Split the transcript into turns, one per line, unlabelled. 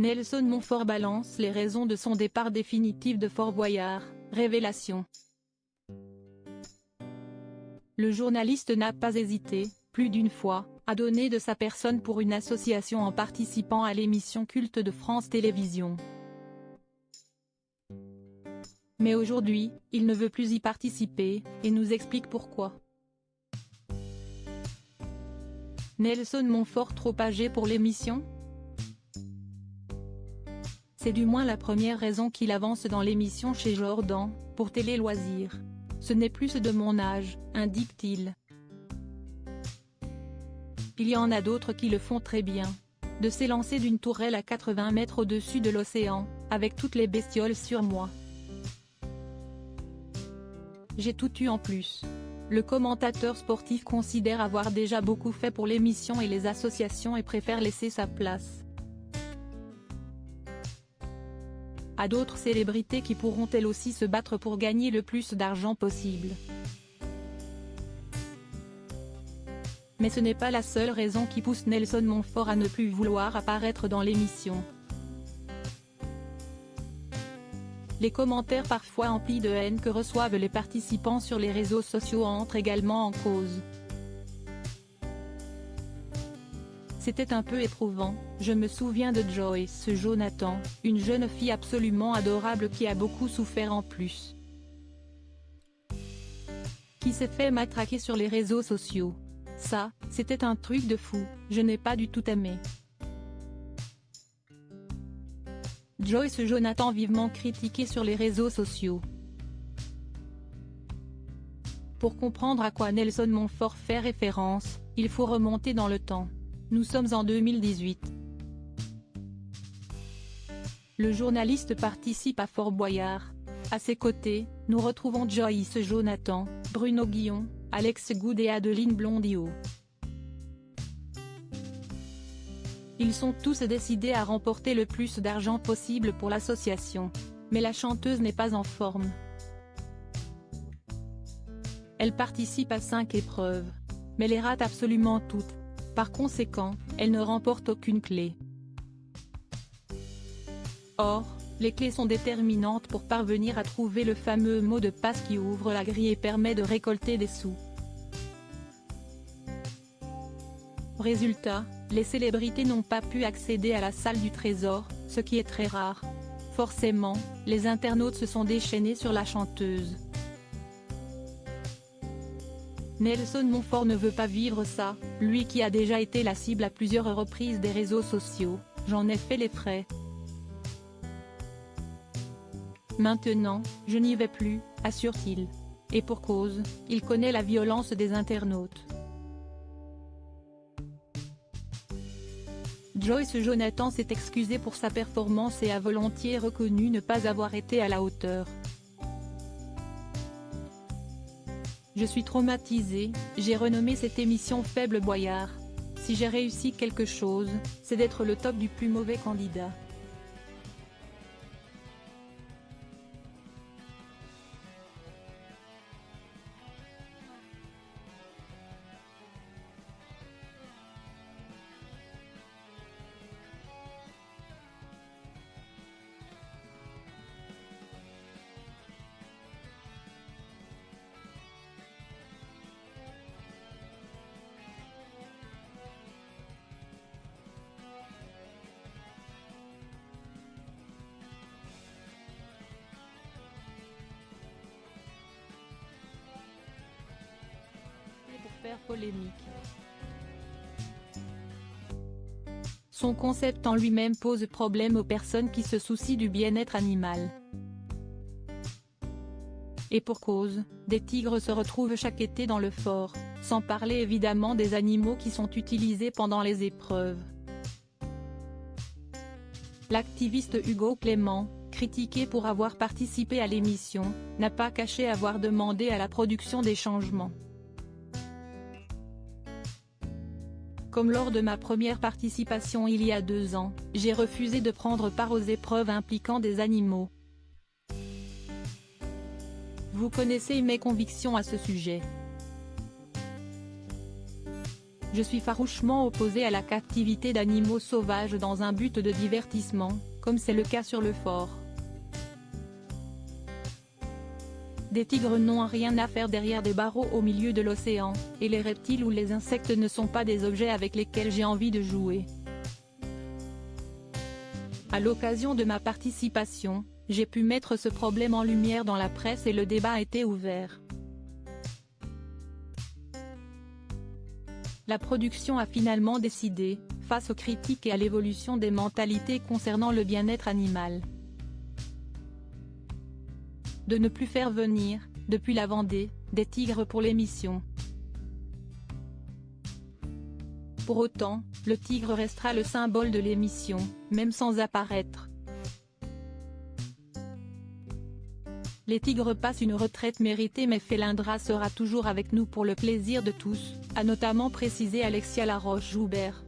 Nelson Montfort balance les raisons de son départ définitif de Fort Boyard, révélation. Le journaliste n'a pas hésité, plus d'une fois, à donner de sa personne pour une association en participant à l'émission culte de France Télévisions. Mais aujourd'hui, il ne veut plus y participer, et nous explique pourquoi. Nelson Montfort trop âgé pour l'émission ? C'est du moins la première raison qu'il avance dans l'émission chez Jordan, pour Télé Loisirs. Ce n'est plus de mon âge, indique-t-il. Il y en a d'autres qui le font très bien. De s'élancer d'une tourelle à 80 mètres au-dessus de l'océan, avec toutes les bestioles sur moi. J'ai tout eu en plus. Le commentateur sportif considère avoir déjà beaucoup fait pour l'émission et les associations et préfère laisser sa place à d'autres célébrités qui pourront elles aussi se battre pour gagner le plus d'argent possible. Mais ce n'est pas la seule raison qui pousse Nelson Montfort à ne plus vouloir apparaître dans l'émission. Les commentaires parfois emplis de haine que reçoivent les participants sur les réseaux sociaux entrent également en cause. C'était un peu éprouvant, je me souviens de Joyce Jonathan, une jeune fille absolument adorable qui a beaucoup souffert en plus. Qui s'est fait matraquer sur les réseaux sociaux. Ça, c'était un truc de fou, je n'ai pas du tout aimé. Joyce Jonathan vivement critiquée sur les réseaux sociaux. Pour comprendre à quoi Nelson Montfort fait référence, il faut remonter dans le temps. Nous sommes en 2018. Le journaliste participe à Fort Boyard. À ses côtés, nous retrouvons Joyce Jonathan, Bruno Guillon, Alex Goud et Adeline Blondiot. Ils sont tous décidés à remporter le plus d'argent possible pour l'association. Mais la chanteuse n'est pas en forme. Elle participe à 5 épreuves. Mais les rate absolument toutes. Par conséquent, elle ne remporte aucune clé. Or, les clés sont déterminantes pour parvenir à trouver le fameux mot de passe qui ouvre la grille et permet de récolter des sous. Résultat, les célébrités n'ont pas pu accéder à la salle du trésor, ce qui est très rare. Forcément, les internautes se sont déchaînés sur la chanteuse. Nelson Montfort ne veut pas vivre ça, lui qui a déjà été la cible à plusieurs reprises des réseaux sociaux, j'en ai fait les frais. Maintenant, je n'y vais plus, assure-t-il. Et pour cause, il connaît la violence des internautes. Joyce Jonathan s'est excusée pour sa performance et a volontiers reconnu ne pas avoir été à la hauteur. Je suis traumatisée, j'ai renommé cette émission Faible Boyard. Si j'ai réussi quelque chose, c'est d'être le top du plus mauvais candidat. Pour faire polémique. Son concept en lui-même pose problème aux personnes qui se soucient du bien-être animal. Et pour cause, des tigres se retrouvent chaque été dans le fort, sans parler évidemment des animaux qui sont utilisés pendant les épreuves. L'activiste Hugo Clément, critiqué pour avoir participé à l'émission, n'a pas caché avoir demandé à la production des changements. Comme lors de ma première participation il y a 2 ans, j'ai refusé de prendre part aux épreuves impliquant des animaux. Vous connaissez mes convictions à ce sujet. Je suis farouchement opposé à la captivité d'animaux sauvages dans un but de divertissement, comme c'est le cas sur le fort. Des tigres n'ont rien à faire derrière des barreaux au milieu de l'océan, et les reptiles ou les insectes ne sont pas des objets avec lesquels j'ai envie de jouer. À l'occasion de ma participation, j'ai pu mettre ce problème en lumière dans la presse et le débat a été ouvert. La production a finalement décidé, face aux critiques et à l'évolution des mentalités concernant le bien-être animal, de ne plus faire venir, depuis la Vendée, des tigres pour l'émission. Pour autant, le tigre restera le symbole de l'émission, même sans apparaître. Les tigres passent une retraite méritée mais Felindra sera toujours avec nous pour le plaisir de tous, a notamment précisé Alexia Laroche-Joubert.